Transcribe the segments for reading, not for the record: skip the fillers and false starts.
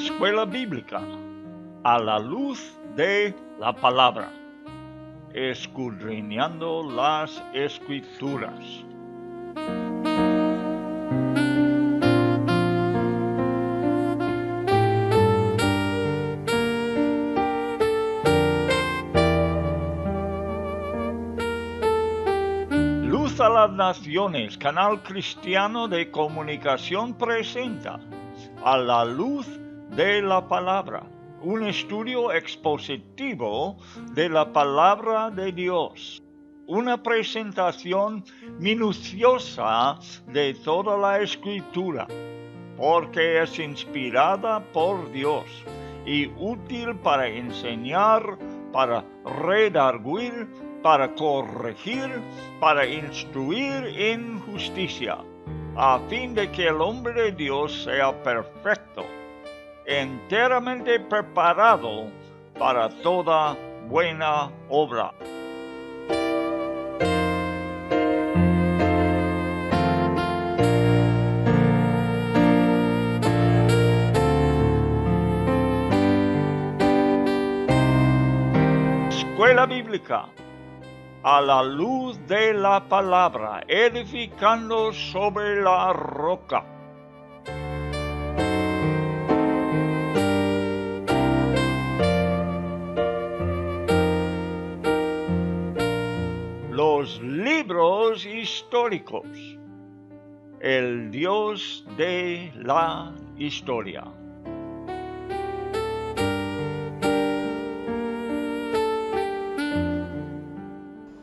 Escuela Bíblica a la luz de la palabra, escudriñando las Escrituras. Luz a las Naciones, canal cristiano de comunicación, presenta A la luz de la palabra, un estudio expositivo de la palabra de Dios, una presentación minuciosa de toda la Escritura, porque es inspirada por Dios y útil para enseñar, para redarguir, para corregir, para instruir en justicia, a fin de que el hombre de Dios sea perfecto, enteramente preparado para toda buena obra. Escuela Bíblica a la luz de la palabra, edificando sobre la roca. Los libros históricos, el Dios de la historia.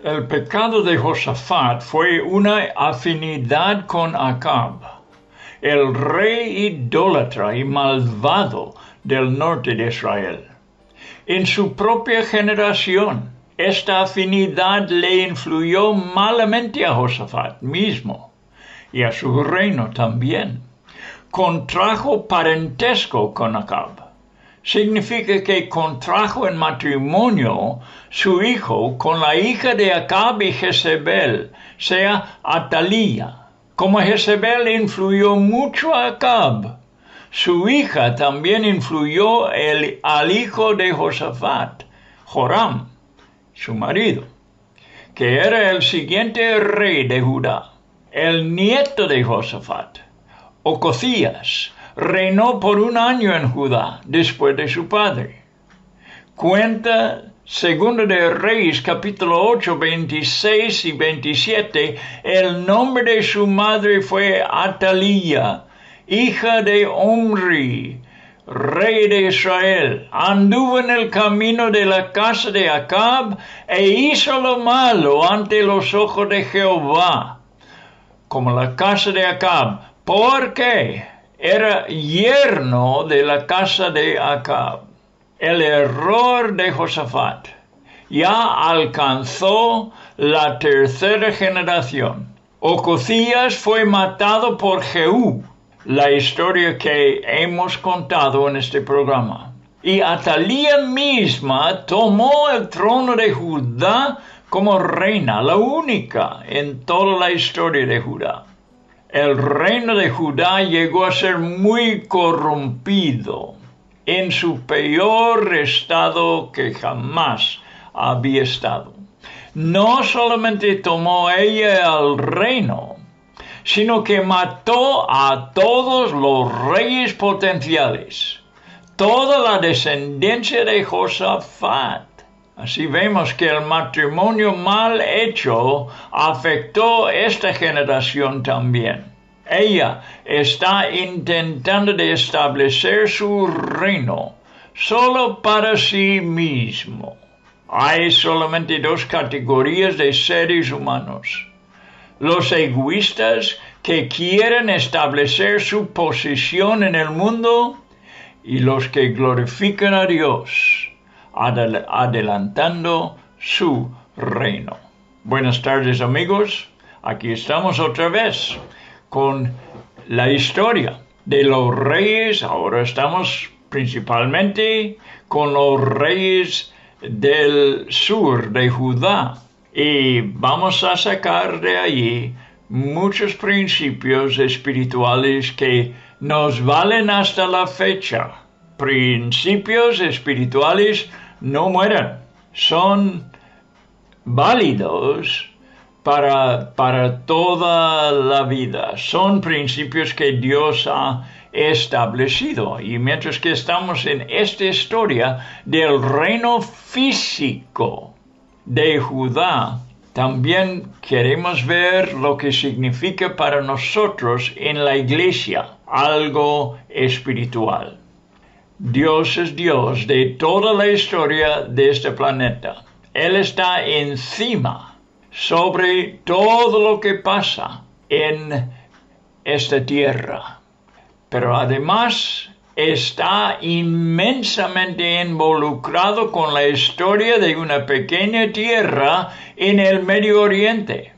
El pecado de Josafat fue una afinidad con Acab, el rey idólatra y malvado del norte de Israel. En su propia generación, esta afinidad le influyó malamente a Josafat mismo y a su reino también. Contrajo parentesco con Acab. Significa que contrajo en matrimonio su hijo con la hija de Acab y Jezebel, sea Atalía. Como Jezebel influyó mucho a Acab, su hija también influyó al hijo de Josafat, Joram, su marido, que era el siguiente rey de Judá. El nieto de Josafat, Ocosías, reinó por 1 año en Judá después de su padre. Cuenta 2 de Reyes capítulo 8, 26 y 27, el nombre de su madre fue Atalía, hija de Omri, rey de Israel. Anduvo en el camino de la casa de Acab e hizo lo malo ante los ojos de Jehová, como la casa de Acab. ¿Por qué? Era yerno de la casa de Acab. El error de Josafat ya alcanzó la 3ª generación. Ocosías fue matado por Jehú, la historia que hemos contado en este programa. Y Atalía misma tomó el trono de Judá como reina, la única en toda la historia de Judá. El reino de Judá llegó a ser muy corrompido, en su peor estado que jamás había estado. No solamente tomó ella el reino, sino que mató a todos los reyes potenciales, toda la descendencia de Josafat. Así vemos que el matrimonio mal hecho afectó esta generación también. Ella está intentando de establecer su reino solo para sí mismo. Hay solamente 2 categorías de seres humanos: los egoístas que quieren establecer su posición en el mundo y los que glorifican a Dios, adelantando su reino. Buenas tardes, amigos. Aquí estamos otra vez con la historia de los reyes. Ahora estamos principalmente con los reyes del sur de Judá y vamos a sacar de allí muchos principios espirituales que nos valen hasta la fecha. principios espirituales no mueren. Son válidos para toda la vida. Son principios que Dios ha establecido. Y mientras que estamos en esta historia del reino físico de Judá, también queremos ver lo que significa para nosotros en la iglesia, algo espiritual. Dios es Dios de toda la historia de este planeta. Él está encima sobre todo lo que pasa en esta tierra. Pero además está inmensamente involucrado con la historia de una pequeña tierra en el Medio Oriente.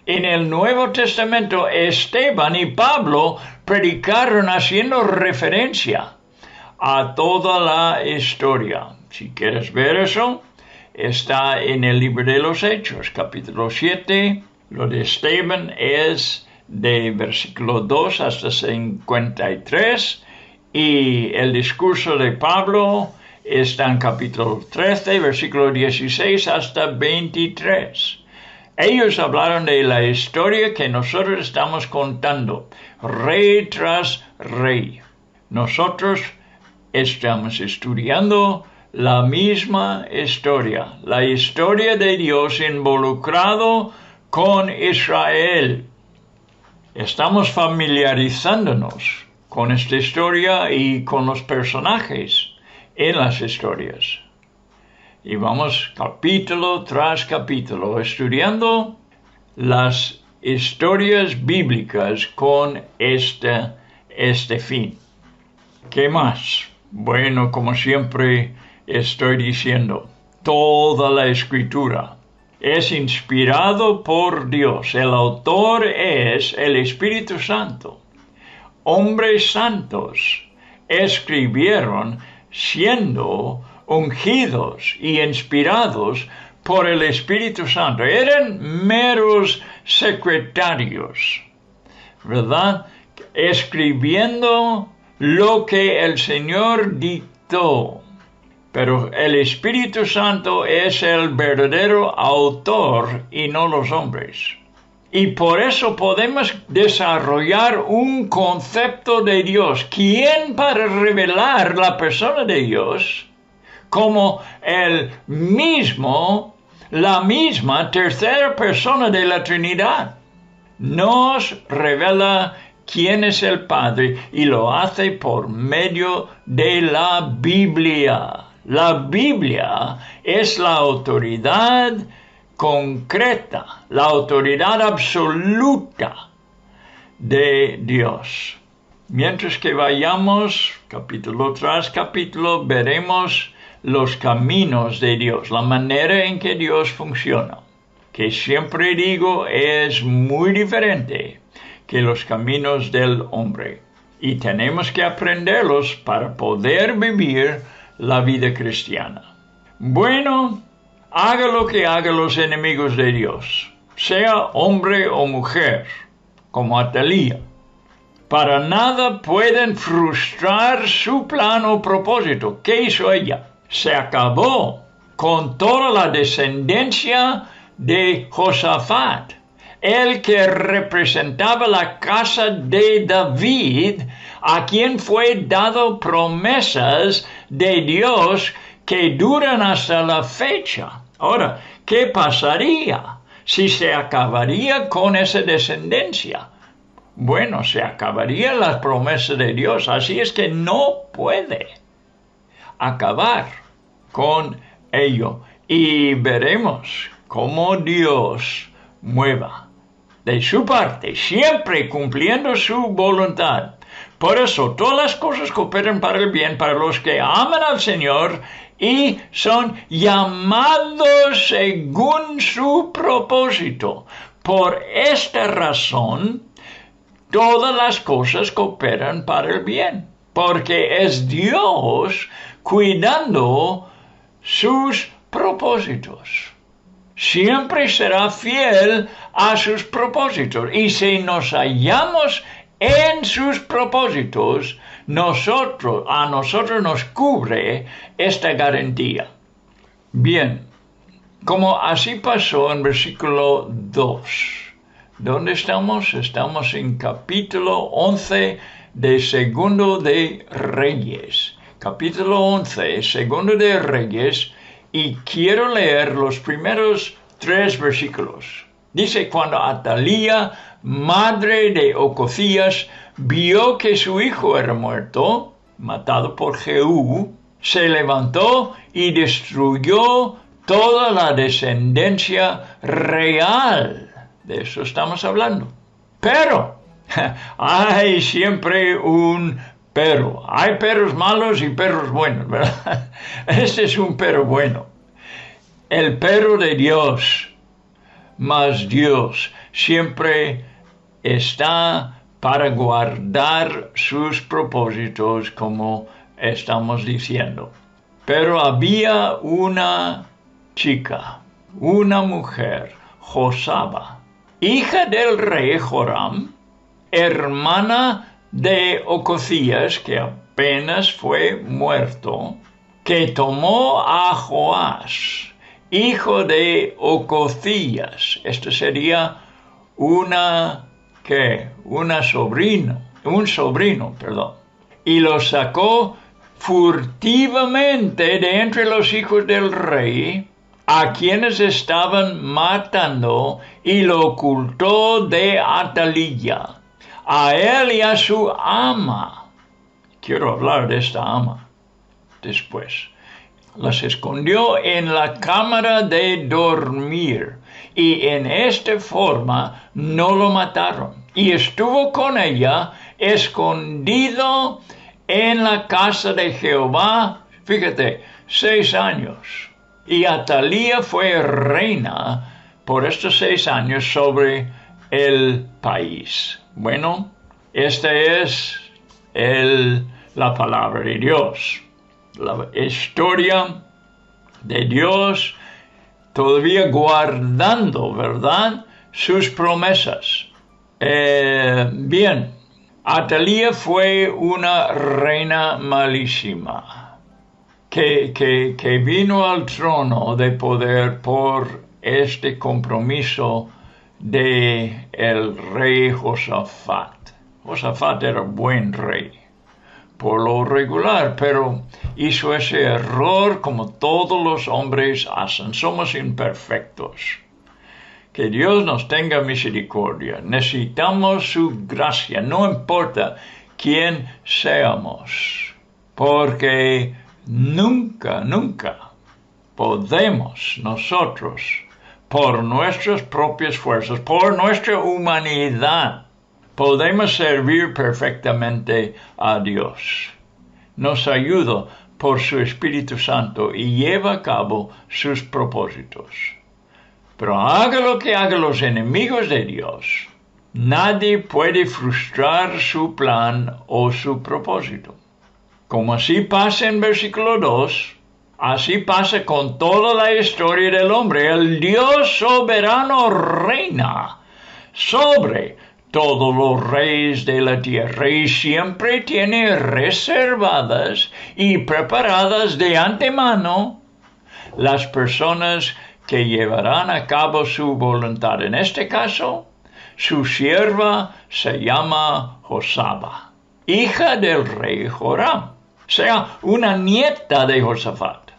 En el Nuevo Testamento, Esteban y Pablo predicaron haciendo referencia a toda la historia. Si quieres ver eso, está en el libro de los Hechos, capítulo 7. Lo de Esteban es de versículo 2 hasta 53. Y el discurso de Pablo está en capítulo 13, versículo 16 hasta 23. Ellos hablaron de la historia que nosotros estamos contando, rey tras rey. Nosotros estamos estudiando la misma historia, la historia de Dios involucrado con Israel. Estamos familiarizándonos con esta historia y con los personajes en las historias. Y vamos capítulo tras capítulo estudiando las historias bíblicas con este fin. ¿Qué más? Bueno, como siempre estoy diciendo, toda la escritura es inspirado por Dios. El autor es el Espíritu Santo. Hombres santos escribieron siendo ungidos y inspirados por el Espíritu Santo. Eran meros secretarios, ¿verdad? Escribiendo lo que el Señor dictó. Pero el Espíritu Santo es el verdadero autor y no los hombres. Y por eso podemos desarrollar un concepto de Dios. ¿Quién para revelar la persona de Dios? Como la misma tercera persona de la Trinidad. Nos revela quién es el Padre y lo hace por medio de la Biblia. La Biblia es la autoridad concreta, la autoridad absoluta de Dios. Mientras que vayamos capítulo tras capítulo, veremos los caminos de Dios, la manera en que Dios funciona, que siempre digo es muy diferente que los caminos del hombre. Y tenemos que aprenderlos para poder vivir la vida cristiana. Bueno, haga lo que hagan los enemigos de Dios, sea hombre o mujer, como Atalía. Para nada pueden frustrar su plan o propósito. ¿Qué hizo ella? Se acabó con toda la descendencia de Josafat, el que representaba la casa de David, a quien fue dado promesas de Dios que duran hasta la fecha. Ahora, ¿qué pasaría si se acabaría con esa descendencia? Bueno, se acabarían las promesas de Dios, así es que no puede acabar con ello. Y veremos cómo Dios mueva de su parte, siempre cumpliendo su voluntad. Por eso, todas las cosas cooperan para el bien para los que aman al Señor y son llamados según su propósito. Por esta razón, todas las cosas cooperan para el bien, porque es Dios cuidando sus propósitos. Siempre será fiel a sus propósitos. Y si nos hallamos en sus propósitos, a nosotros nos cubre esta garantía. Bien, como así pasó en versículo 2. ¿Dónde estamos? Estamos en capítulo 11 de Segundo de Reyes. Capítulo 11, Segundo de Reyes, y quiero leer los primeros 3 versículos. Dice, cuando Atalía, madre de Ocosías, vio que su hijo era muerto, matado por Jehú, se levantó y destruyó toda la descendencia real. De eso estamos hablando. Pero hay siempre un pero. Hay perros malos y perros buenos, ¿verdad? Este es un perro bueno. El perro de Dios. Mas Dios siempre está para guardar sus propósitos, como estamos diciendo. Pero había una chica, una mujer, Josaba, hija del rey Joram, hermana de Ocosías, que apenas fue muerto, que tomó a Joás, hijo de Ocosías. Esto sería un sobrino, y lo sacó furtivamente de entre los hijos del rey, a quienes estaban matando, y lo ocultó de Atalía, a él y a su ama. Quiero hablar de esta ama después. Las escondió en la cámara de dormir, y en esta forma no lo mataron. Y estuvo con ella escondido en la casa de Jehová, fíjate, 6 años. Y Atalía fue reina por estos 6 años sobre el país. Bueno, esta es la palabra de Dios. La historia de Dios todavía guardando, ¿verdad?, sus promesas. Bien, Atalía fue una reina malísima que vino al trono de poder por este compromiso de el rey Josafat. Josafat era buen rey por lo regular, pero hizo ese error como todos los hombres hacen. Somos imperfectos. Que Dios nos tenga misericordia. Necesitamos su gracia, no importa quién seamos, porque nunca podemos nosotros, por nuestras propias fuerzas, por nuestra humanidad, podemos servir perfectamente a Dios. Nos ayuda por su Espíritu Santo y lleva a cabo sus propósitos. Pero haga lo que hagan los enemigos de Dios, nadie puede frustrar su plan o su propósito. Como así pasa en versículo 2, así pasa con toda la historia del hombre. El Dios soberano reina sobre todos los reyes de la tierra y siempre tiene reservadas y preparadas de antemano las personas que llevarán a cabo su voluntad. En este caso, su sierva se llama Josaba, hija del rey Joram, o sea, una nieta de Josafat.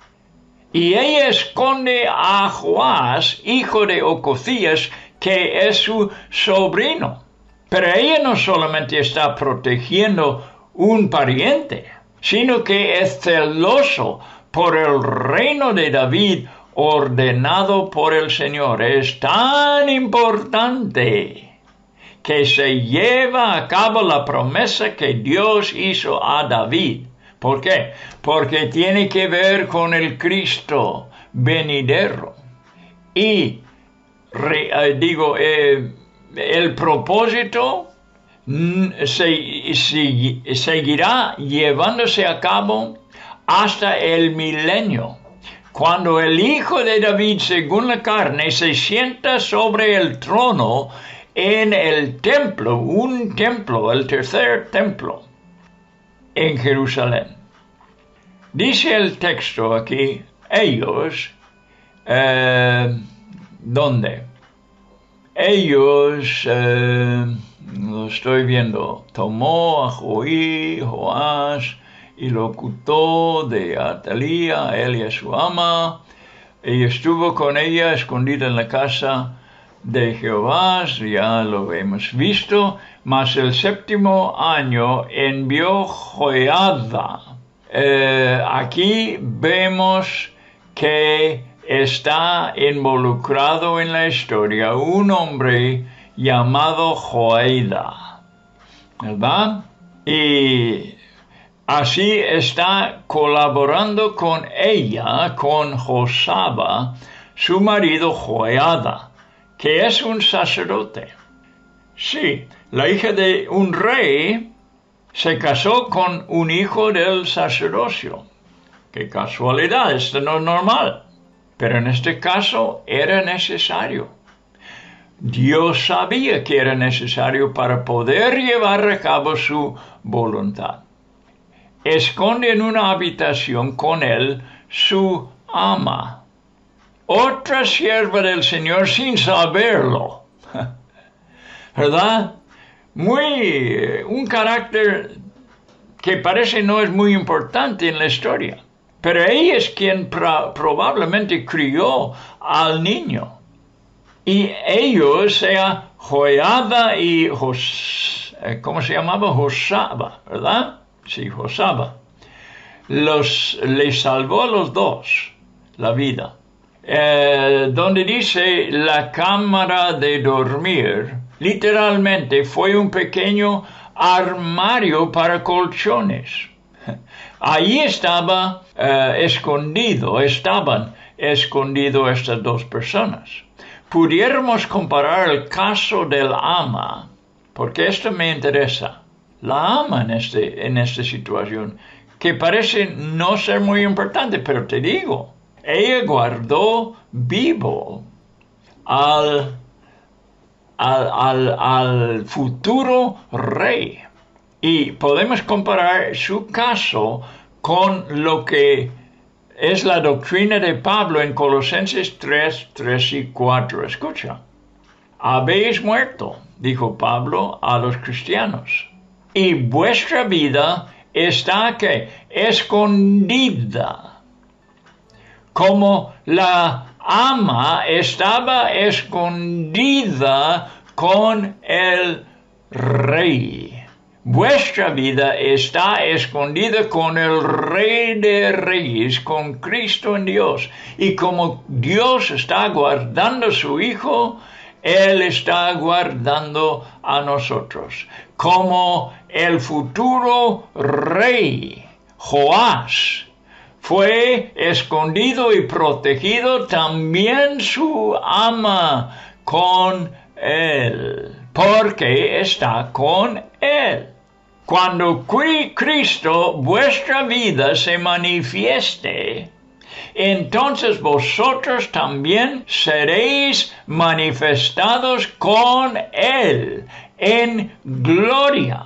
Y ella esconde a Joás, hijo de Ocosías, que es su sobrino. Pero ella no solamente está protegiendo un pariente, sino que es celoso por el reino de David ordenado por el Señor. Es tan importante que se lleva a cabo la promesa que Dios hizo a David. ¿Por qué? Porque tiene que ver con el Cristo venidero. Y el propósito seguirá llevándose a cabo hasta el milenio, cuando el Hijo de David, según la carne, se sienta sobre el trono en el templo, un templo, el tercer templo en Jerusalén. Dice el texto aquí, ellos, ¿dónde? Ellos, lo estoy viendo, tomó a Joás y lo ocultó de Atalía, él y a su ama, y estuvo con ella escondida en la casa de Jehová, ya lo hemos visto, mas el 7º año envió Joiada. Aquí vemos que está involucrado en la historia un hombre llamado Joiada, ¿verdad? Y así está colaborando con ella, con Josaba, su marido Joiada, que es un sacerdote. Sí, la hija de un rey se casó con un hijo del sacerdocio. Qué casualidad, esto no es normal. Pero en este caso era necesario. Dios sabía que era necesario para poder llevar a cabo su voluntad. Esconde en una habitación con él su ama, otra sierva del Señor sin saberlo. ¿Verdad? Un carácter que parece no es muy importante en la historia. Pero ella es quien probablemente crió al niño. Y ellos, sea Joiada y ¿cómo se llamaba? Josaba, ¿verdad? Sí, Josaba. Les salvó a los dos la vida. Donde dice la cámara de dormir, literalmente fue un pequeño armario para colchones. Allí estaban escondidos estas dos personas. Pudiéramos comparar el caso del ama, porque esto me interesa. La ama en esta situación, que parece no ser muy importante, pero te digo, ella guardó vivo al futuro rey. Y podemos comparar su caso con lo que es la doctrina de Pablo en Colosenses 3, 3 y 4. Escucha. Habéis muerto, dijo Pablo a los cristianos, y vuestra vida está ¿qué? Escondida. Como la ama estaba escondida con el rey. Vuestra vida está escondida con el Rey de Reyes, con Cristo en Dios. Y como Dios está guardando a su Hijo, Él está guardando a nosotros. Como el futuro rey, Joás, fue escondido y protegido, también su ama con Él, porque está con Él. Cuando Cristo, vuestra vida, se manifieste, entonces vosotros también seréis manifestados con Él en gloria.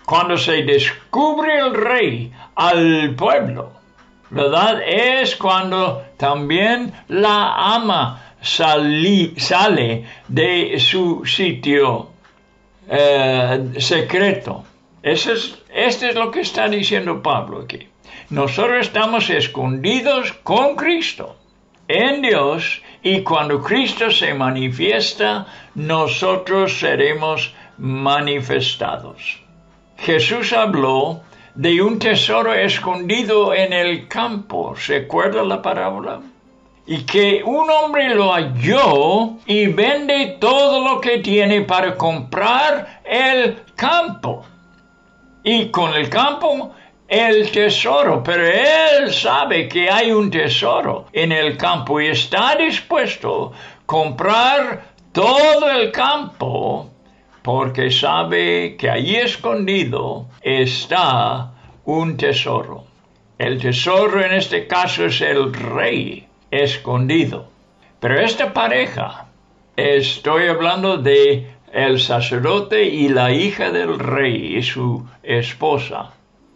Cuando se descubre el rey al pueblo, ¿verdad? Es cuando también la ama sale de su sitio secreto. Esto es lo que está diciendo Pablo aquí. Nosotros estamos escondidos con Cristo en Dios, y cuando Cristo se manifiesta, nosotros seremos manifestados. Jesús habló de un tesoro escondido en el campo. ¿Se acuerda la parábola? Y que un hombre lo halló y vende todo lo que tiene para comprar el campo. Y con el campo, el tesoro. Pero él sabe que hay un tesoro en el campo y está dispuesto a comprar todo el campo, porque sabe que allí escondido está un tesoro. El tesoro en este caso es el rey escondido. Pero esta pareja, estoy hablando de el sacerdote y la hija del rey y su esposa.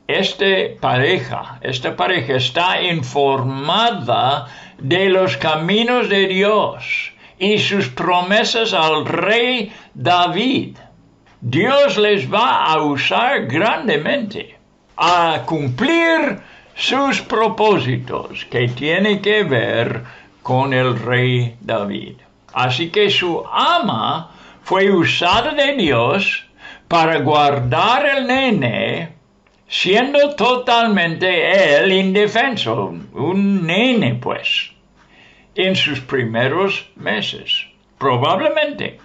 Esta pareja está informada de los caminos de Dios y sus promesas al rey David. Dios les va a usar grandemente a cumplir sus propósitos que tienen que ver con el rey David. Así que su ama fue usada de Dios para guardar el nene, siendo totalmente él indefenso, un nene pues, en sus primeros meses, probablemente,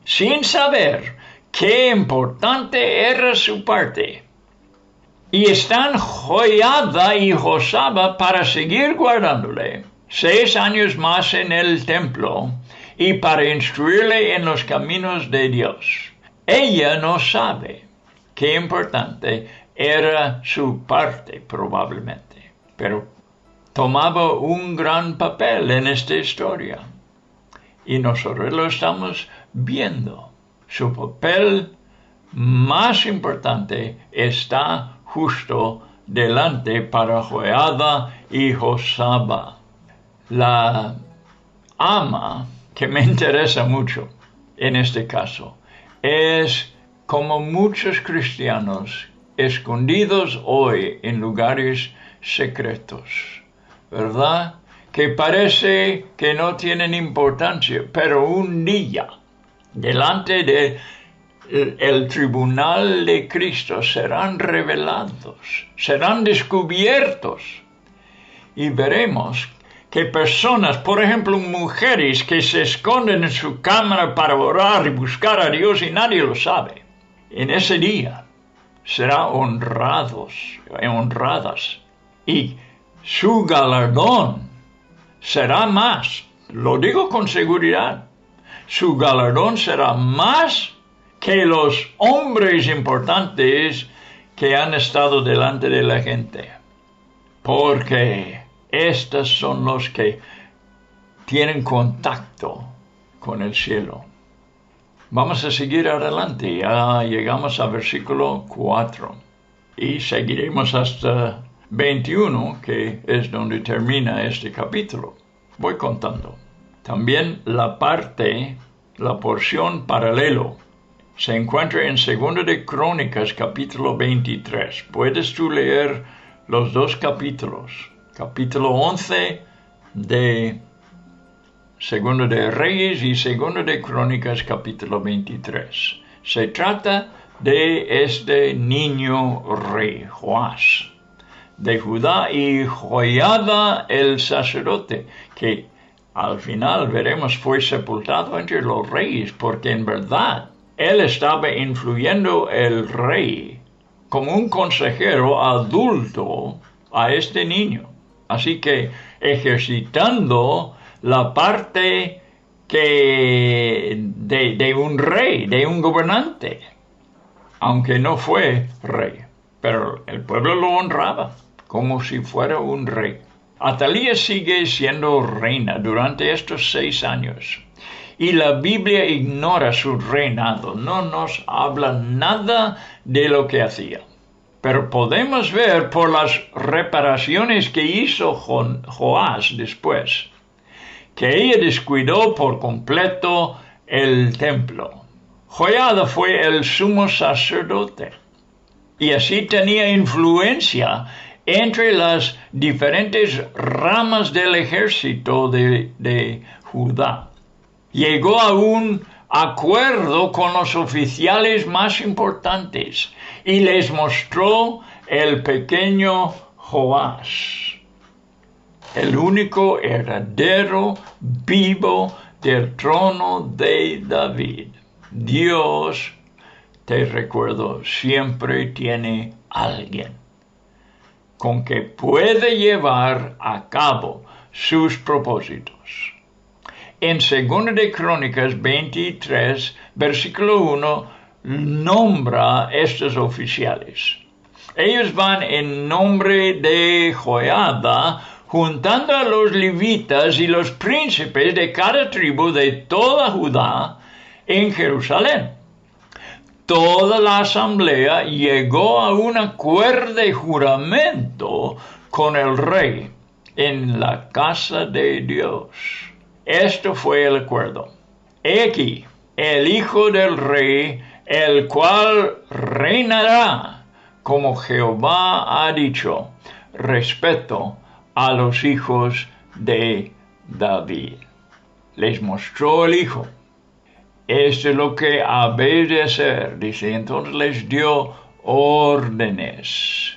sin saber qué importante era su parte. Y están Joiada y Josaba para seguir guardándole 6 años más en el templo y para instruirle en los caminos de Dios. Ella no sabe qué importante era su parte probablemente, pero tomaba un gran papel en esta historia. Y nosotros lo estamos viendo. Su papel más importante está justo delante para Joiada y Josaba. La ama que me interesa mucho en este caso es como muchos cristianos escondidos hoy en lugares secretos, ¿verdad? Que parece que no tienen importancia, pero un día delante de el tribunal de Cristo serán revelados, serán descubiertos y veremos que personas, por ejemplo mujeres que se esconden en su cámara para orar y buscar a Dios y nadie lo sabe, en ese día serán honradas y su galardón será más, lo digo con seguridad, su galardón será más que los hombres importantes que han estado delante de la gente, porque estos son los que tienen contacto con el cielo. Vamos a seguir adelante, ya llegamos al versículo 4 y seguiremos hasta 21, que es donde termina este capítulo. Voy contando. También la porción paralelo se encuentra en 2 de Crónicas, capítulo 23. Puedes tú leer los 2 capítulos. Capítulo 11 de 2 de Reyes y 2 de Crónicas, capítulo 23. Se trata de este niño rey, Joás, de Judá, y Joiada el sacerdote, que al final veremos fue sepultado entre los reyes, porque en verdad él estaba influyendo el rey como un consejero adulto a este niño. Así que ejercitando la parte de un rey, de un gobernante, aunque no fue rey, pero el pueblo lo honraba como si fuera un rey. Atalía sigue siendo reina durante estos 6 años. Y la Biblia ignora su reinado, no nos habla nada de lo que hacía. Pero podemos ver por las reparaciones que hizo Joás después, que ella descuidó por completo el templo. Joiada fue el sumo sacerdote, y así tenía influencia entre las diferentes ramas del ejército de Judá. Llegó a un acuerdo con los oficiales más importantes y les mostró el pequeño Joás, el único heredero vivo del trono de David. Dios, te recuerdo, siempre tiene alguien con que puede llevar a cabo sus propósitos. En 2 de Crónicas 23, versículo 1, nombra estos oficiales. Ellos van en nombre de Joiada, juntando a los levitas y los príncipes de cada tribu de toda Judá, en Jerusalén. Toda la asamblea llegó a un acuerdo de juramento con el rey en la casa de Dios. Esto fue el acuerdo. He aquí, el hijo del rey, el cual reinará, como Jehová ha dicho, respecto a los hijos de David. Les mostró el hijo. Esto es lo que habéis de hacer, dice. Entonces les dio órdenes.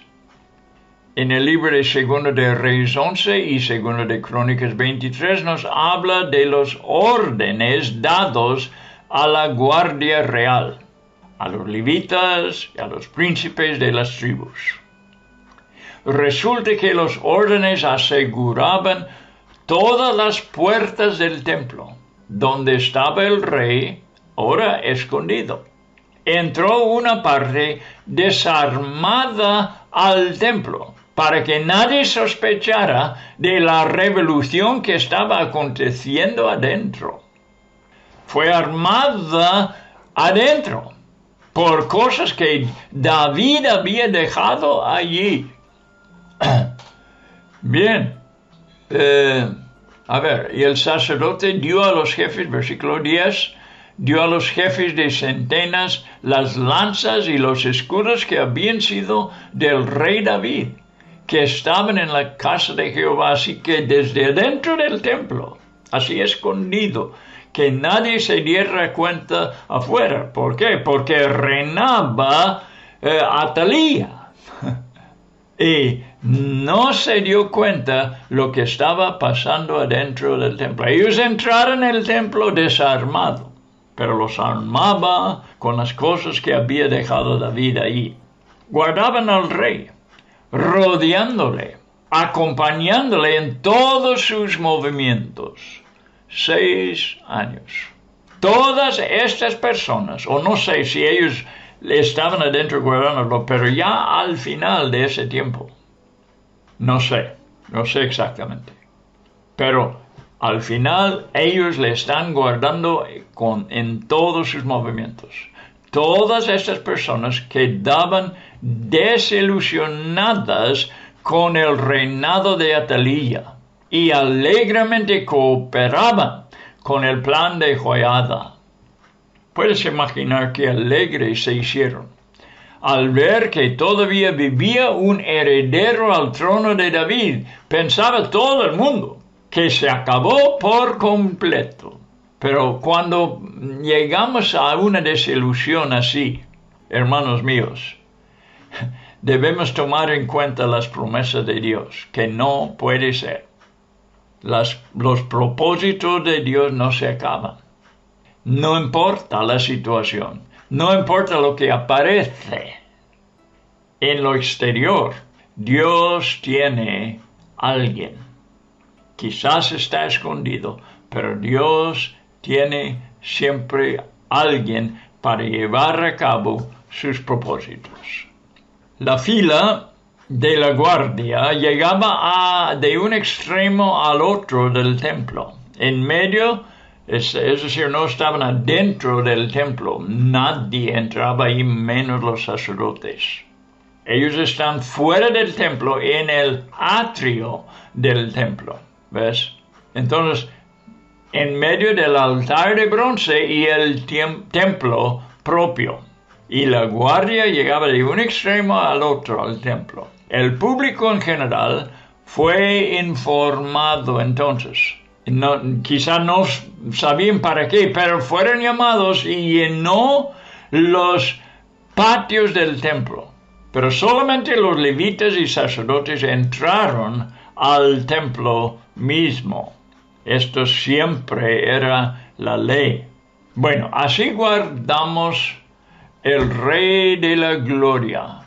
En el libro de Segundo de Reyes 11 y Segundo de Crónicas 23 nos habla de los órdenes dados a la guardia real, a los levitas y a los príncipes de las tribus. Resulta que los órdenes aseguraban todas las puertas del templo, donde estaba el rey, ahora escondido. Entró una parte desarmada al templo, para que nadie sospechara de la revolución que estaba aconteciendo adentro. Fue armada adentro por cosas que David había dejado allí. Bien. Y el sacerdote dio a los jefes, versículo 10, dio a los jefes de centenas las lanzas y los escudos que habían sido del rey David, que estaban en la casa de Jehová, así que desde adentro del templo, así escondido, que nadie se diera cuenta afuera. ¿Por qué? Porque reinaba Atalía. Y no se dio cuenta lo que estaba pasando adentro del templo. Ellos entraron en el templo desarmado, pero los armaba con las cosas que había dejado David ahí. Guardaban al rey, rodeándole, acompañándole en todos sus movimientos. 6 años. Todas estas personas, o no sé si ellos estaban adentro guardándolo, pero ya al final de ese tiempo, no sé exactamente, pero al final ellos le están guardando en todos sus movimientos. Todas estas personas quedaban desilusionadas con el reinado de Atalía y alegremente cooperaban con el plan de Joiada. Puedes imaginar qué alegres se hicieron al ver que todavía vivía un heredero al trono de David. Pensaba todo el mundo que se acabó por completo. Pero cuando llegamos a una desilusión así, hermanos míos, debemos tomar en cuenta las promesas de Dios, que no puede ser. Los propósitos de Dios no se acaban. No importa la situación, no importa lo que aparece en lo exterior, Dios tiene a alguien. Quizás está escondido, pero Dios tiene siempre a alguien para llevar a cabo sus propósitos. La fila de la guardia llegaba de un extremo al otro del templo. En medio, es decir, no estaban adentro del templo. Nadie entraba ahí, menos los sacerdotes. Ellos están fuera del templo, en el atrio del templo. ¿Ves? Entonces, en medio del altar de bronce y el templo propio. Y la guardia llegaba de un extremo al otro al templo. El público en general fue informado entonces. Quizá no sabían para qué, pero fueron llamados y llenó los patios del templo. Pero solamente los levitas y sacerdotes entraron al templo mismo. Esto siempre era la ley. Bueno, así guardamos el Rey de la Gloria.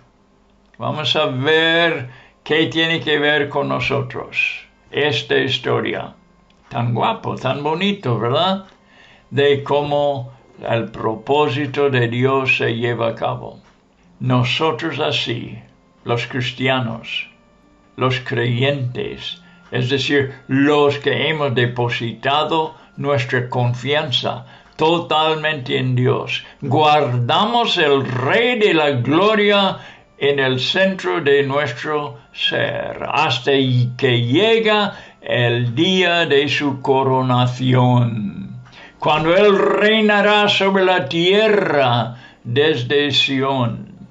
Vamos a ver qué tiene que ver con nosotros esta historia. Tan guapo, tan bonito, ¿verdad? De cómo el propósito de Dios se lleva a cabo. Nosotros así, los cristianos, los creyentes, es decir, los que hemos depositado nuestra confianza totalmente en Dios. Guardamos el Rey de la Gloria en el centro de nuestro ser, hasta que llega el día de su coronación, cuando Él reinará sobre la tierra desde Sión.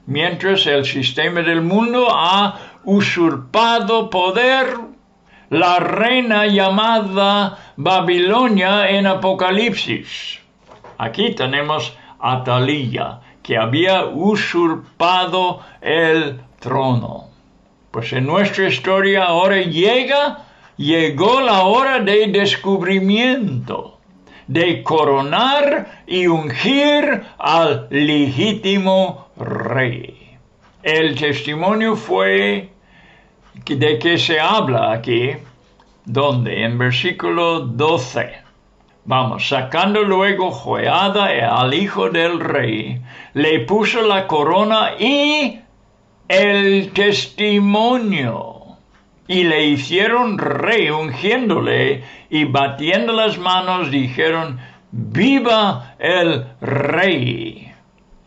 Mientras el sistema del mundo ha usurpado poder, la reina llamada Babilonia en Apocalipsis. Aquí tenemos a Atalía, que había usurpado el trono. Pues en nuestra historia ahora llegó la hora de descubrimiento, de coronar y ungir al legítimo rey. El testimonio fue de que se habla aquí, donde en versículo 12. Vamos, sacando luego Joiada al hijo del rey, le puso la corona y el testimonio, y le hicieron rey, ungiéndole, y batiendo las manos dijeron: ¡Viva el rey!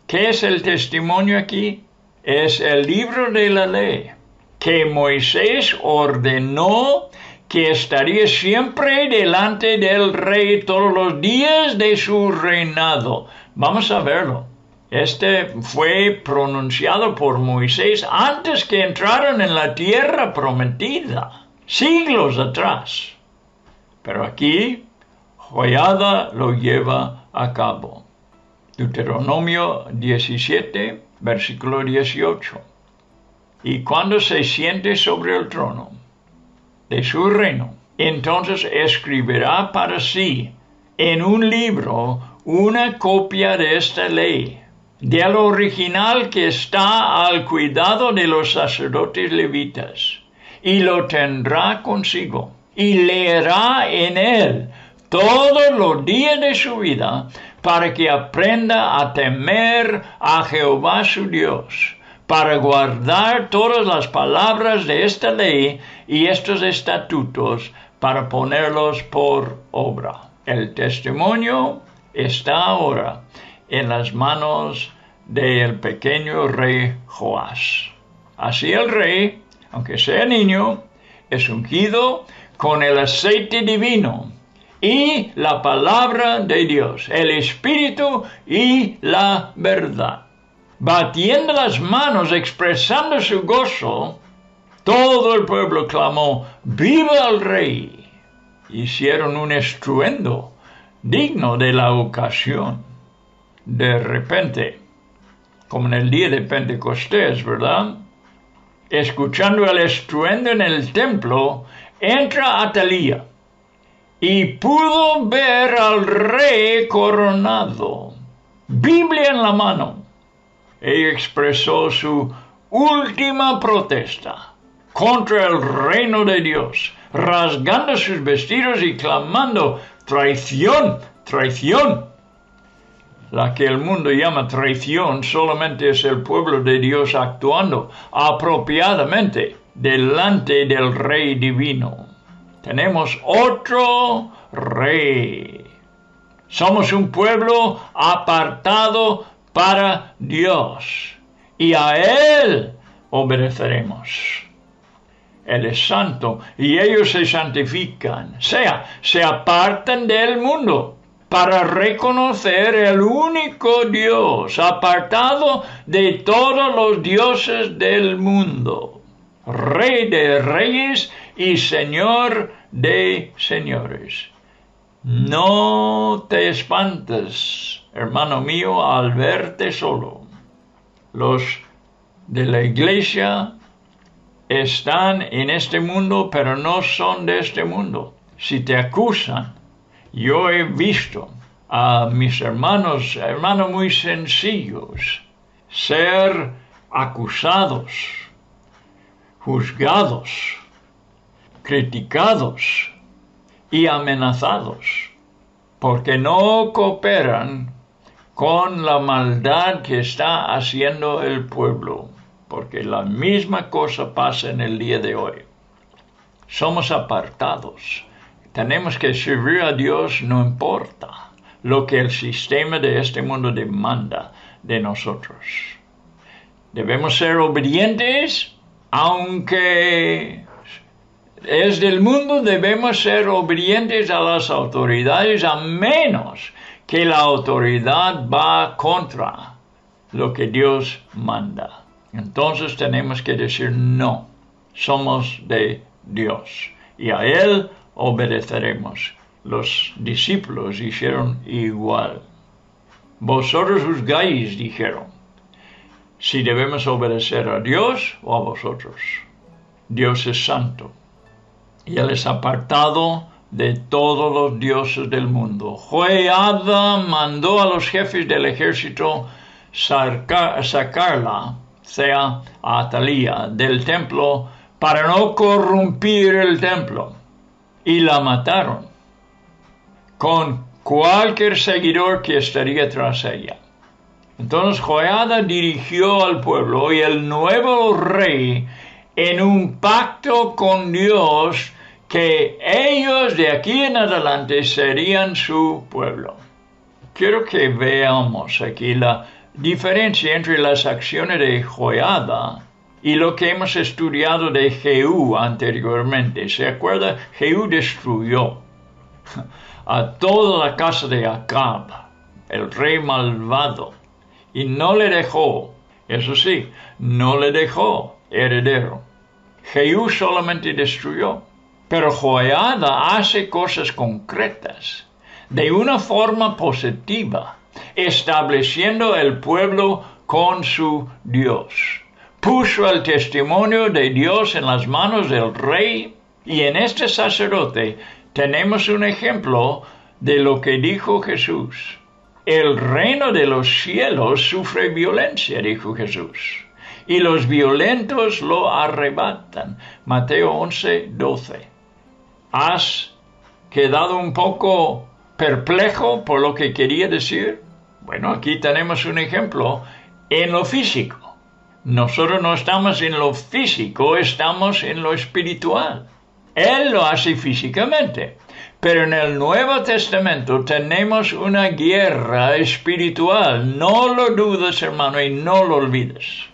¿Qué es el testimonio aquí? Es el libro de la ley, que Moisés ordenó que estaría siempre delante del rey todos los días de su reinado. Vamos a verlo. Este fue pronunciado por Moisés antes que entraran en la tierra prometida, siglos atrás. Pero aquí, Joiada lo lleva a cabo. Deuteronomio 17, versículo 18. Y cuando se siente sobre el trono de su reino, entonces escribirá para sí en un libro una copia de esta ley, del original que está al cuidado de los sacerdotes levitas, y lo tendrá consigo, y leerá en él todos los días de su vida, para que aprenda a temer a Jehová su Dios, para guardar todas las palabras de esta ley y estos estatutos, para ponerlos por obra. El testimonio está ahora en las manos del pequeño rey Joás. Así el rey, aunque sea niño, es ungido con el aceite divino y la palabra de Dios, el Espíritu y la verdad. Batiendo las manos, expresando su gozo, todo el pueblo clamó: ¡Viva el rey! Hicieron un estruendo digno de la ocasión. De repente, como en el día de Pentecostés, ¿verdad? Escuchando el estruendo en el templo, entra Atalía y pudo ver al rey coronado, Biblia en la mano. Ella expresó su última protesta contra el reino de Dios, rasgando sus vestidos y clamando: ¡traición! ¡Traición! La que el mundo llama traición solamente es el pueblo de Dios actuando apropiadamente delante del Rey divino. Tenemos otro Rey. Somos un pueblo apartado para Dios, y a Él obedeceremos. Él es santo y ellos se santifican, se apartan del mundo para reconocer el único Dios, apartado de todos los dioses del mundo, Rey de reyes y Señor de señores. No te espantes, hermano mío, al verte solo. Los de la iglesia están en este mundo, pero no son de este mundo. Si te acusan, yo he visto a mis hermanos muy sencillos, ser acusados, juzgados, criticados y amenazados, porque no cooperan con la maldad que está haciendo el pueblo, porque la misma cosa pasa en el día de hoy. Somos apartados. Tenemos que servir a Dios, no importa lo que el sistema de este mundo demanda de nosotros. Debemos ser obedientes, aunque es del mundo, debemos ser obedientes a las autoridades, a menos que la autoridad va contra lo que Dios manda. Entonces tenemos que decir no, somos de Dios y a Él obedeceremos. Los discípulos hicieron igual. Vosotros juzgáis, dijeron, si debemos obedecer a Dios o a vosotros. Dios es santo y Él es apartado de todos los dioses del mundo. Joiada mandó a los jefes del ejército sacarla, sea a Atalía, del templo para no corrompir el templo, y la mataron con cualquier seguidor que estaría tras ella. Entonces Joiada dirigió al pueblo y el nuevo rey en un pacto con Dios que ellos de aquí en adelante serían su pueblo. Quiero que veamos aquí la diferencia entre las acciones de Joiada y lo que hemos estudiado de Jehú anteriormente. ¿Se acuerda? Jehú destruyó a toda la casa de Acab, el rey malvado, y no le dejó, eso sí, no le dejó heredero. Jehú solamente destruyó, pero Joiada hace cosas concretas, de una forma positiva, estableciendo el pueblo con su Dios. Puso el testimonio de Dios en las manos del rey, y en este sacerdote tenemos un ejemplo de lo que dijo Jesús. El reino de los cielos sufre violencia, dijo Jesús, y los violentos lo arrebatan. Mateo 11:12. ¿Has quedado un poco perplejo por lo que quería decir? Bueno, aquí tenemos un ejemplo en lo físico. Nosotros no estamos en lo físico, estamos en lo espiritual. Él lo hace físicamente, pero en el Nuevo Testamento tenemos una guerra espiritual. No lo dudes, hermano, y no lo olvides.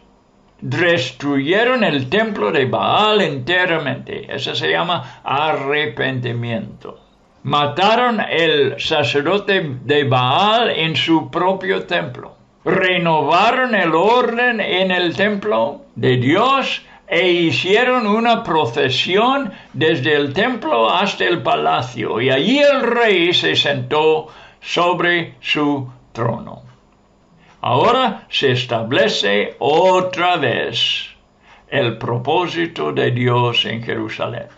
Destruyeron el templo de Baal enteramente. Eso se llama arrepentimiento. Mataron el sacerdote de Baal en su propio templo. Renovaron el orden en el templo de Dios e hicieron una procesión desde el templo hasta el palacio, y allí el rey se sentó sobre su trono. Ahora se establece otra vez el propósito de Dios en Jerusalén.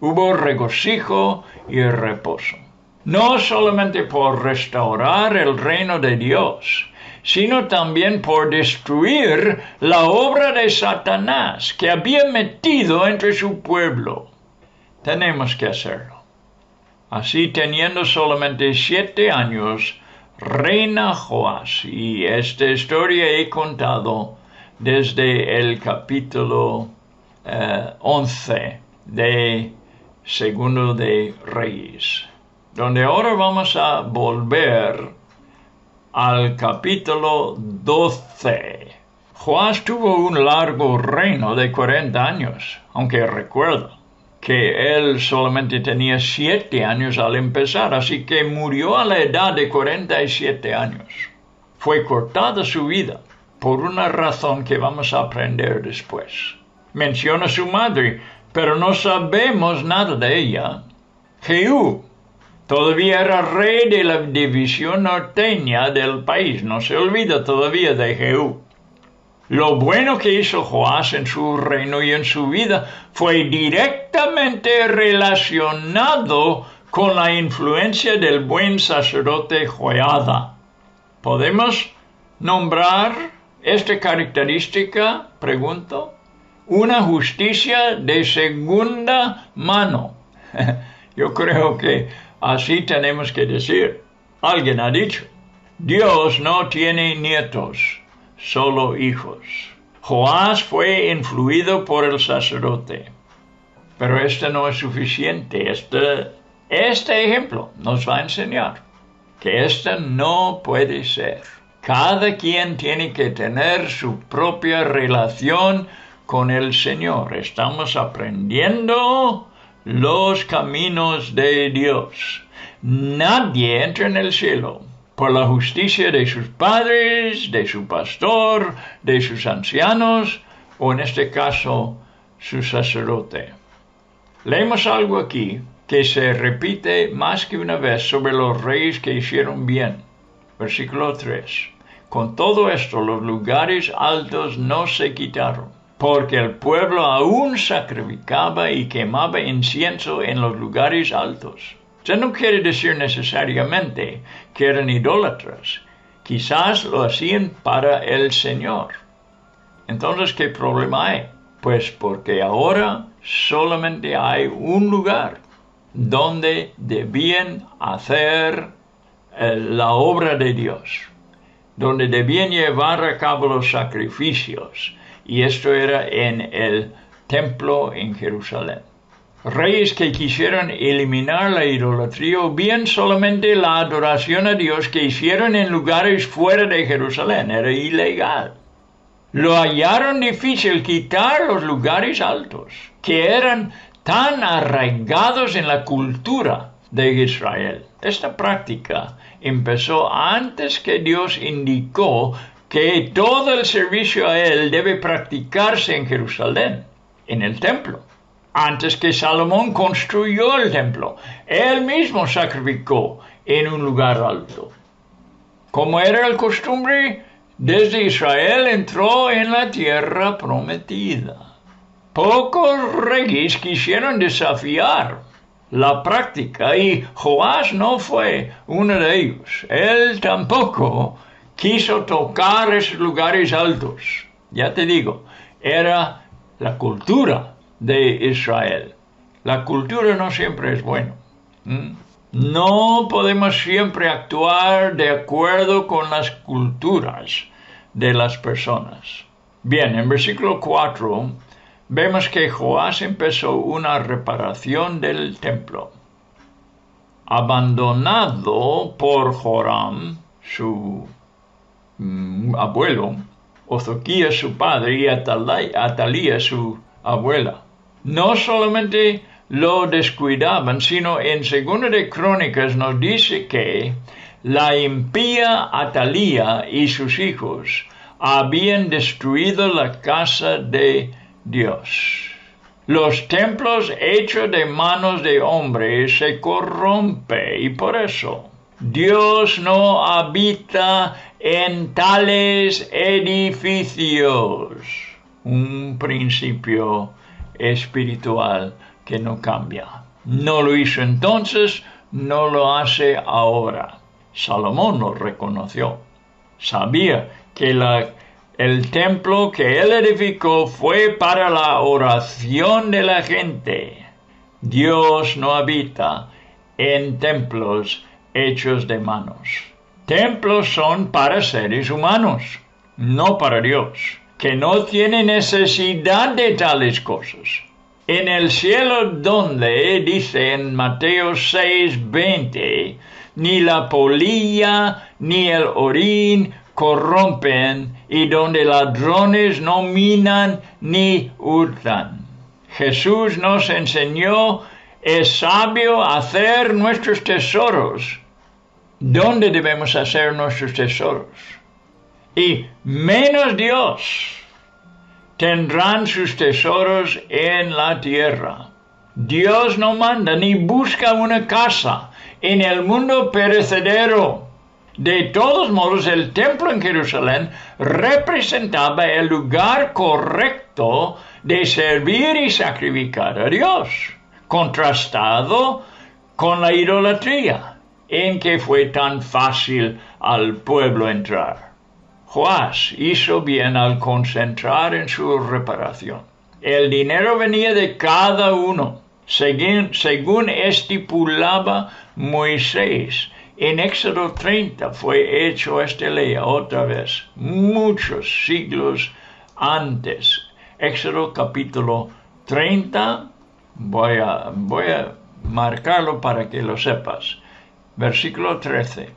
Hubo regocijo y reposo, no solamente por restaurar el reino de Dios, sino también por destruir la obra de Satanás que había metido entre su pueblo. Tenemos que hacerlo. Así, teniendo solamente 7 años, reina Joás, y esta historia he contado desde el capítulo 11 de Segundo de Reyes, donde ahora vamos a volver al capítulo 12. Joás tuvo un largo reino de 40 años, aunque recuerda que él solamente tenía 7 años al empezar, así que murió a la edad de 47 años. Fue cortada su vida por una razón que vamos a aprender después. Menciona a su madre, pero no sabemos nada de ella. Jehú todavía era rey de la división norteña del país. No se olvida todavía de Jehú. Lo bueno que hizo Joás en su reino y en su vida fue directamente relacionado con la influencia del buen sacerdote Joiada. ¿Podemos nombrar esta característica? Pregunto. Una justicia de segunda mano. Yo creo que así tenemos que decir. Alguien ha dicho, Dios no tiene nietos, solo hijos. Joás fue influido por el sacerdote. Pero esto no es suficiente. Este ejemplo nos va a enseñar que esta no puede ser. Cada quien tiene que tener su propia relación con el Señor. Estamos aprendiendo los caminos de Dios. Nadie entra en el cielo por la justicia de sus padres, de su pastor, de sus ancianos, o en este caso, su sacerdote. Leemos algo aquí que se repite más que una vez sobre los reyes que hicieron bien. Versículo 3. Con todo esto los lugares altos no se quitaron, porque el pueblo aún sacrificaba y quemaba incienso en los lugares altos. Esto no quiere decir necesariamente que eran idólatras. Quizás lo hacían para el Señor. Entonces, ¿qué problema hay? Pues porque ahora solamente hay un lugar donde debían hacer la obra de Dios, donde debían llevar a cabo los sacrificios, y esto era en el templo en Jerusalén. Reyes que quisieron eliminar la idolatría o bien solamente la adoración a Dios que hicieron en lugares fuera de Jerusalén, era ilegal. Lo hallaron difícil quitar los lugares altos, que eran tan arraigados en la cultura de Israel. Esta práctica empezó antes que Dios indicó que todo el servicio a Él debe practicarse en Jerusalén, en el templo. Antes que Salomón construyó el templo, Él mismo sacrificó en un lugar alto. Como era la costumbre, desde Israel entró en la tierra prometida. Pocos reyes quisieron desafiar la práctica y Joás no fue uno de ellos. Él tampoco quiso tocar esos lugares altos. Ya te digo, era la cultura de Israel. La cultura no siempre es buena. No podemos siempre actuar de acuerdo con las culturas de las personas. Bien, en versículo 4 vemos que Joás empezó una reparación del templo. Abandonado por Joram, su abuelo, Ozoquías su padre y Atalía su abuela. No solamente lo descuidaban, sino en 2 de Crónicas nos dice que la impía Atalía y sus hijos habían destruido la casa de Dios. Los templos hechos de manos de hombres se corrompen y por eso Dios no habita en tales edificios. Un principio espiritual que no cambia. No lo hizo entonces, no lo hace ahora. Salomón lo reconoció. Sabía que el templo que él edificó fue para la oración de la gente. Dios no habita en templos hechos de manos. Templos son para seres humanos, no para Dios, que no tiene necesidad de tales cosas. En el cielo donde, dice en Mateo 6:20, ni la polilla ni el orín corrompen, y donde ladrones no minan ni hurtan. Jesús nos enseñó, es sabio hacer nuestros tesoros. ¿Dónde debemos hacer nuestros tesoros? Y menos Dios tendrán sus tesoros en la tierra. Dios no manda ni busca una casa en el mundo perecedero. De todos modos, el templo en Jerusalén representaba el lugar correcto de servir y sacrificar a Dios, contrastado con la idolatría, en que fue tan fácil al pueblo entrar. Joás hizo bien al concentrar en su reparación. El dinero venía de cada uno, según estipulaba Moisés. En Éxodo 30 fue hecho esta ley otra vez, muchos siglos antes. Éxodo capítulo 30, voy a marcarlo para que lo sepas. Versículo 13.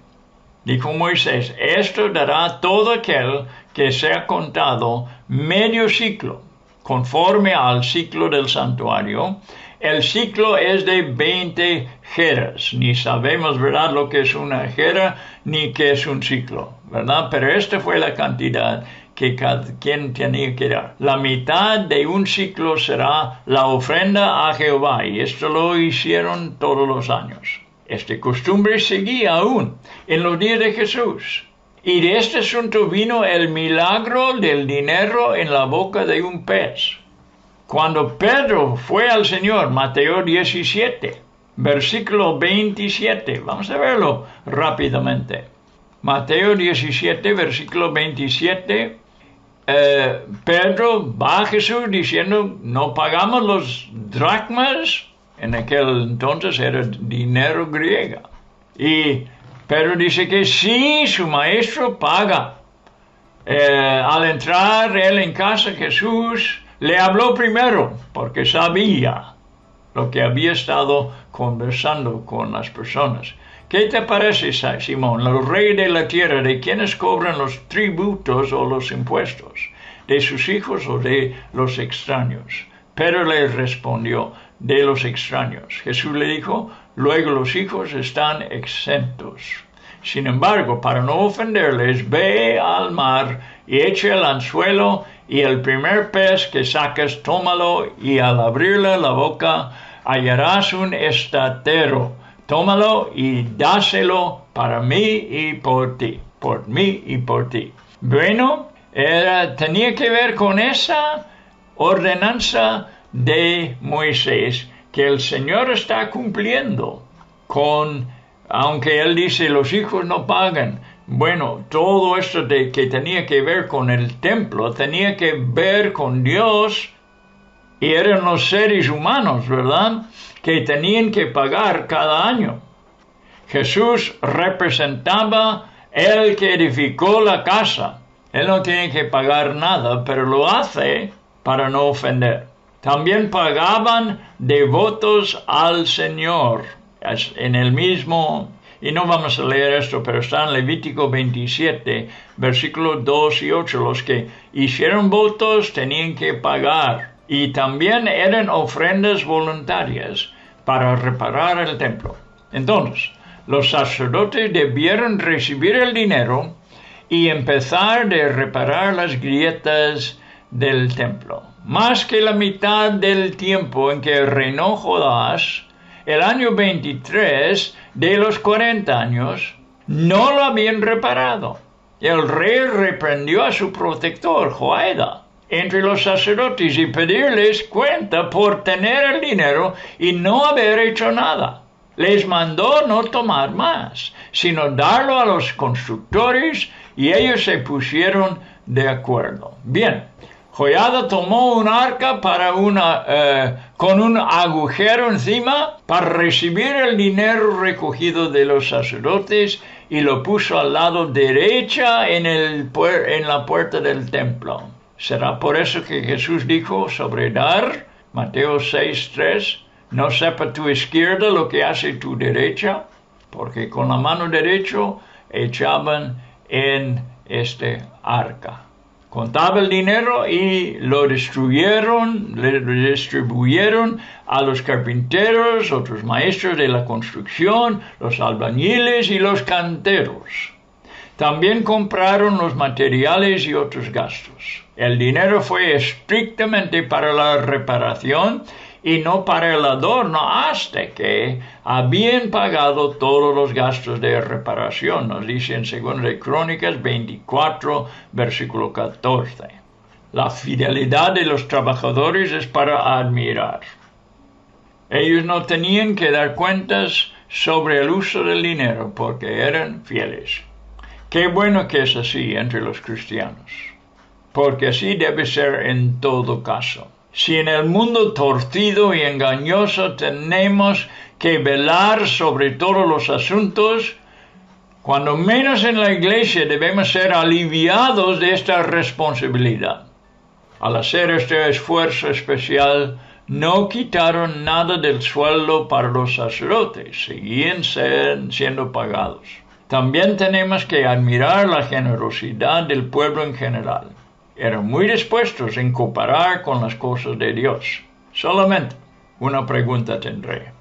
Dijo Moisés, esto dará todo aquel que sea contado medio ciclo, conforme al ciclo del santuario. El ciclo es de 20 geras. Ni sabemos, ¿verdad?, lo que es una gera ni qué es un ciclo, ¿verdad? Pero esta fue la cantidad que cada quien tenía que dar. La mitad de un ciclo será la ofrenda a Jehová, y esto lo hicieron todos los años. Esta costumbre seguía aún en los días de Jesús. Y de este asunto vino el milagro del dinero en la boca de un pez. Cuando Pedro fue al Señor, Mateo 17, versículo 27, vamos a verlo rápidamente. Mateo 17, versículo 27, Pedro va a Jesús diciendo, no pagamos los dracmas. En aquel entonces era dinero griego. Y Pedro dice que sí, su maestro paga. Al entrar él en casa, Jesús le habló primero, porque sabía lo que había estado conversando con las personas. ¿Qué te parece, Simón, los reyes de la tierra, de quienes cobran los tributos o los impuestos? ¿De sus hijos o de los extraños? Pedro le respondió, de los extraños. Jesús le dijo, luego los hijos están exentos. Sin embargo, para no ofenderles, ve al mar y echa el anzuelo, y el primer pez que sacas, tómalo, y al abrirle la boca hallarás un estatero. Tómalo y dáselo para mí y por ti. Por mí y por ti. Bueno, tenía que ver con esa ordenanza de Moisés que el Señor está cumpliendo con, aunque él dice los hijos no pagan. Bueno, todo esto que tenía que ver con el templo tenía que ver con Dios, y eran los seres humanos, ¿verdad?, que tenían que pagar cada año. Jesús representaba el que edificó la casa. Él no tiene que pagar nada, pero lo hace para no ofender. También pagaban devotos al Señor. En el mismo, y no vamos a leer esto, pero está en Levítico 27, versículos 2 y 8. Los que hicieron votos tenían que pagar. Y también eran ofrendas voluntarias para reparar el templo. Entonces, los sacerdotes debieron recibir el dinero y empezar a reparar las grietas del templo. Más que la mitad del tiempo en que reinó Josías, el año 23 de los 40 años, no lo habían reparado. El rey reprendió a su protector, Joiada, entre los sacerdotes, y pedirles cuenta por tener el dinero y no haber hecho nada. Les mandó no tomar más, sino darlo a los constructores, y ellos se pusieron de acuerdo. Bien, Joiada tomó un arca con un agujero encima para recibir el dinero recogido de los sacerdotes, y lo puso al lado derecha en la puerta del templo. ¿Será por eso que Jesús dijo sobre dar, Mateo 6:3, no sepa tu izquierda lo que hace tu derecha? Porque con la mano derecha echaban en este arca. Contaba el dinero y lo distribuyeron a los carpinteros, otros maestros de la construcción, los albañiles y los canteros. También compraron los materiales y otros gastos. El dinero fue estrictamente para la reparación y no para el adorno, hasta que habían pagado todos los gastos de reparación. Nos dice en 2 de Crónicas 24, versículo 14. La fidelidad de los trabajadores es para admirar. Ellos no tenían que dar cuentas sobre el uso del dinero porque eran fieles. Qué bueno que es así entre los cristianos, porque así debe ser en todo caso. Si en el mundo torcido y engañoso tenemos que velar sobre todos los asuntos, cuando menos en la iglesia debemos ser aliviados de esta responsabilidad. Al hacer este esfuerzo especial, no quitaron nada del sueldo para los sacerdotes, seguían siendo pagados. También tenemos que admirar la generosidad del pueblo en general. Eran muy dispuestos en cooperar con las cosas de Dios. Solamente una pregunta tendré.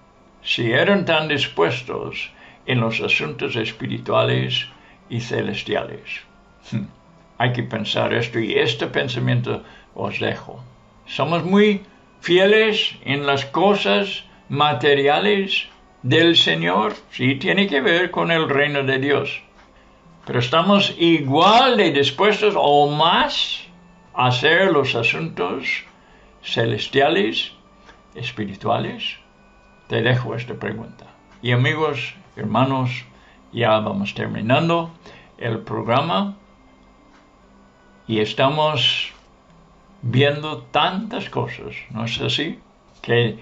Si eran tan dispuestos en los asuntos espirituales y celestiales. Hay que pensar esto y este pensamiento os dejo. Somos muy fieles en las cosas materiales del Señor. Sí, tiene que ver con el reino de Dios. Pero estamos igual de dispuestos o más a hacer los asuntos celestiales, espirituales. Te dejo esta pregunta. Y amigos, hermanos, ya vamos terminando el programa. Y estamos viendo tantas cosas, ¿no es así? Que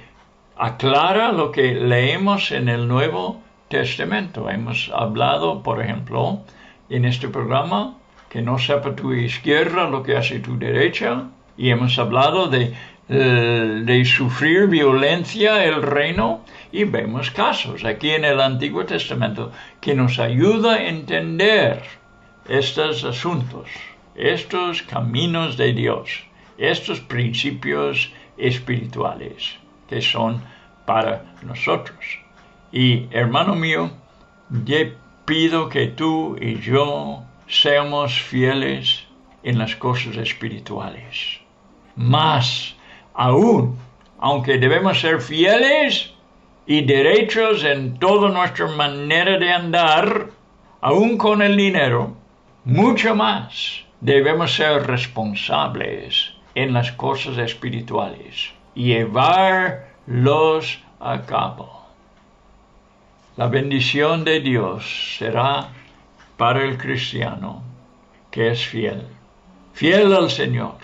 aclara lo que leemos en el Nuevo Testamento. Hemos hablado, por ejemplo, en este programa, que no sepa tu izquierda lo que hace tu derecha. Y hemos hablado de sufrir violencia el reino. Y vemos casos aquí en el Antiguo Testamento que nos ayuda a entender estos asuntos, estos caminos de Dios, estos principios espirituales que son para nosotros. Y hermano mío, yo pido que tú y yo seamos fieles en las cosas espirituales. Más aún, aunque debemos ser fieles y derechos en toda nuestra manera de andar, aún con el dinero, mucho más debemos ser responsables en las cosas espirituales y llevarlos a cabo. La bendición de Dios será para el cristiano que es fiel al Señor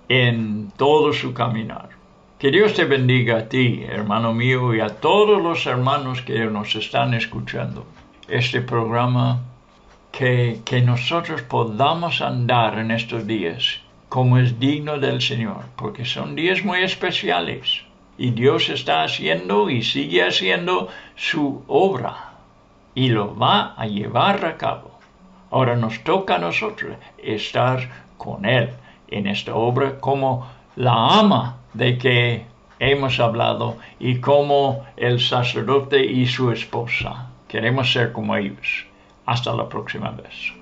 en todo su caminar. Que Dios te bendiga a ti, hermano mío, y a todos los hermanos que nos están escuchando. Este programa, que nosotros podamos andar en estos días como es digno del Señor, porque son días muy especiales. Y Dios está haciendo y sigue haciendo su obra y lo va a llevar a cabo. Ahora nos toca a nosotros estar con Él en esta obra como la ama de que hemos hablado y como el sacerdote y su esposa. Queremos ser como ellos. Hasta la próxima vez.